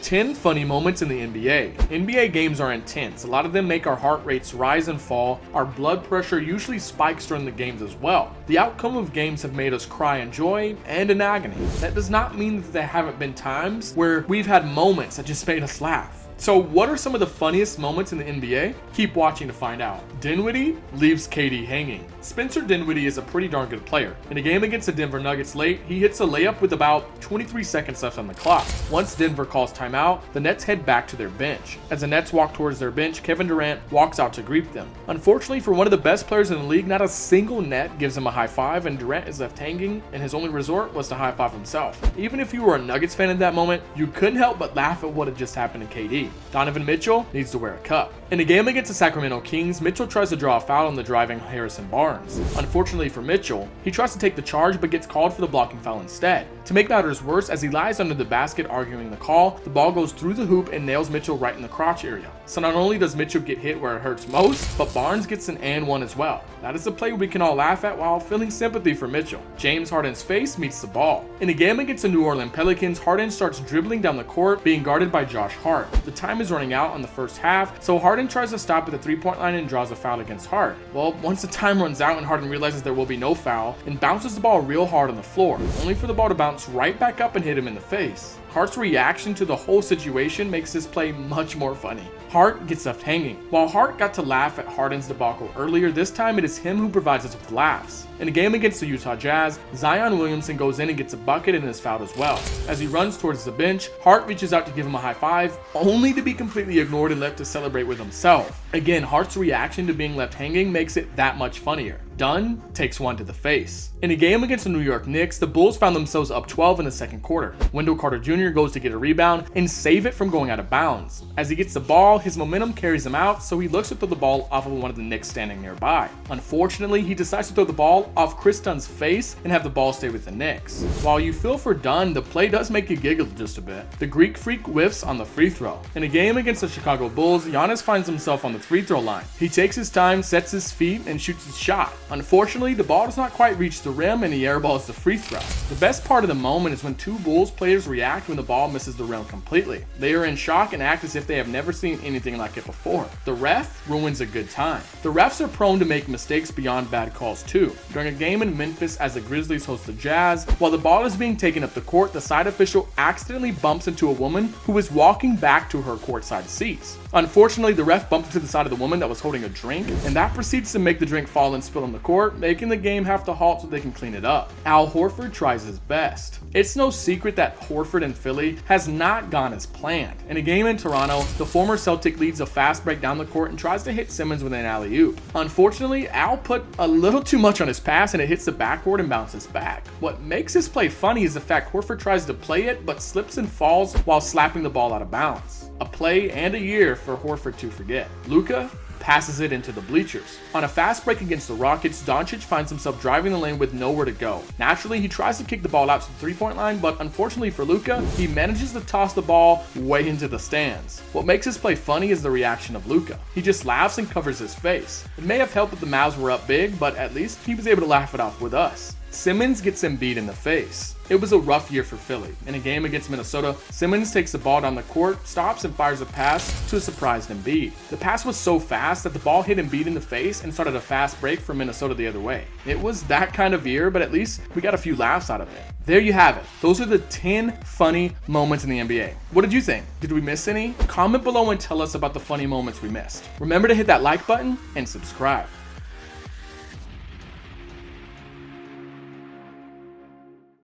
10 funny moments in the NBA. NBA games are intense. A lot of them make our heart rates rise and fall. Our blood pressure usually spikes during the games as well. The outcome of games have made us cry in joy and in agony. That does not mean that there haven't been times where we've had moments that just made us laugh. So what are some of the funniest moments in the NBA? Keep watching to find out. Dinwiddie leaves KD hanging. Spencer Dinwiddie is a pretty darn good player. In a game against the Denver Nuggets late, he hits a layup with about 23 seconds left on the clock. Once Denver calls timeout, the Nets head back to their bench. As the Nets walk towards their bench, Kevin Durant walks out to greet them. Unfortunately for one of the best players in the league, not a single net gives him a high five, and Durant is left hanging, and his only resort was to high five himself. Even if you were a Nuggets fan in that moment, you couldn't help but laugh at what had just happened to KD. Donovan Mitchell needs to wear a cup. In a game against the Sacramento Kings, Mitchell tries to draw a foul on the driving Harrison Barnes. Unfortunately for Mitchell, he tries to take the charge but gets called for the blocking foul instead. To make matters worse, as he lies under the basket arguing the call, the ball goes through the hoop and nails Mitchell right in the crotch area. So not only does Mitchell get hit where it hurts most, but Barnes gets an and one as well. That is a play we can all laugh at while feeling sympathy for Mitchell. James Harden's face meets the ball. In a game against the New Orleans Pelicans, Harden starts dribbling down the court, being guarded by Josh Hart. The time is running out on the first half, so Harden tries to stop at the three-point line and draws a foul against Hart. Well, once the time runs out and Harden realizes there will be no foul, and bounces the ball real hard on the floor, only for the ball to bounce right back up and hit him in the face. Hart's reaction to the whole situation makes this play much more funny. Hart gets left hanging. While Hart got to laugh at Harden's debacle earlier, this time it is him who provides us with laughs. In a game against the Utah Jazz, Zion Williamson goes in and gets a bucket and is fouled as well. As he runs towards the bench, Hart reaches out to give him a high five, only to be completely ignored and left to celebrate with himself. Again, Hart's reaction to being left hanging makes it that much funnier. Dunn takes one to the face. In a game against the New York Knicks, the Bulls found themselves up 12 in the second quarter. Wendell Carter Jr. goes to get a rebound and save it from going out of bounds. As he gets the ball, his momentum carries him out, so he looks to throw the ball off of one of the Knicks standing nearby. Unfortunately, he decides to throw the ball off Chris Dunn's face and have the ball stay with the Knicks. While you feel for Dunn, the play does make you giggle just a bit. The Greek Freak whiffs on the free throw. In a game against the Chicago Bulls, Giannis finds himself on the free throw line. He takes his time, sets his feet, and shoots his shot. Unfortunately, the ball does not quite reach the rim and he airballs the free throw. The best part of the moment is when two Bulls players react when the ball misses the rim completely. They are in shock and act as if they have never seen anything like it before. The ref ruins a good time. The refs are prone to make mistakes beyond bad calls too. During a game in Memphis as the Grizzlies host the Jazz, while the ball is being taken up the court, the side official accidentally bumps into a woman who is walking back to her courtside seats. Unfortunately, the ref bumped into the side of the woman that was holding a drink, and that proceeds to make the drink fall and spill on the court, making the game have to halt so they can clean it up. Al Horford tries his best. It's no secret that Horford in Philly has not gone as planned. In a game in Toronto, the former Celtic leads a fast break down the court and tries to hit Simmons with an alley-oop. Unfortunately, Al put a little too much on his pass and it hits the backboard and bounces back. What makes this play funny is the fact Horford tries to play it but slips and falls while slapping the ball out of bounds. A play and a year for Horford to forget. Luka passes it into the bleachers. On a fast break against the Rockets, Doncic finds himself driving the lane with nowhere to go. Naturally, he tries to kick the ball out to the three-point line, but unfortunately for Luka, he manages to toss the ball way into the stands. What makes this play funny is the reaction of Luka. He just laughs and covers his face. It may have helped that the Mavs were up big, but at least he was able to laugh it off with us. Simmons gets Embiid in the face. It was a rough year for Philly. In a game against Minnesota, Simmons takes the ball down the court, stops and fires a pass to a surprised Embiid. The pass was so fast that the ball hit Embiid in the face and started a fast break for Minnesota the other way. It was that kind of year, but at least we got a few laughs out of it. There you have it. Those are the 10 funny moments in the NBA. What did you think? Did we miss any? Comment below and tell us about the funny moments we missed. Remember to hit that like button and subscribe.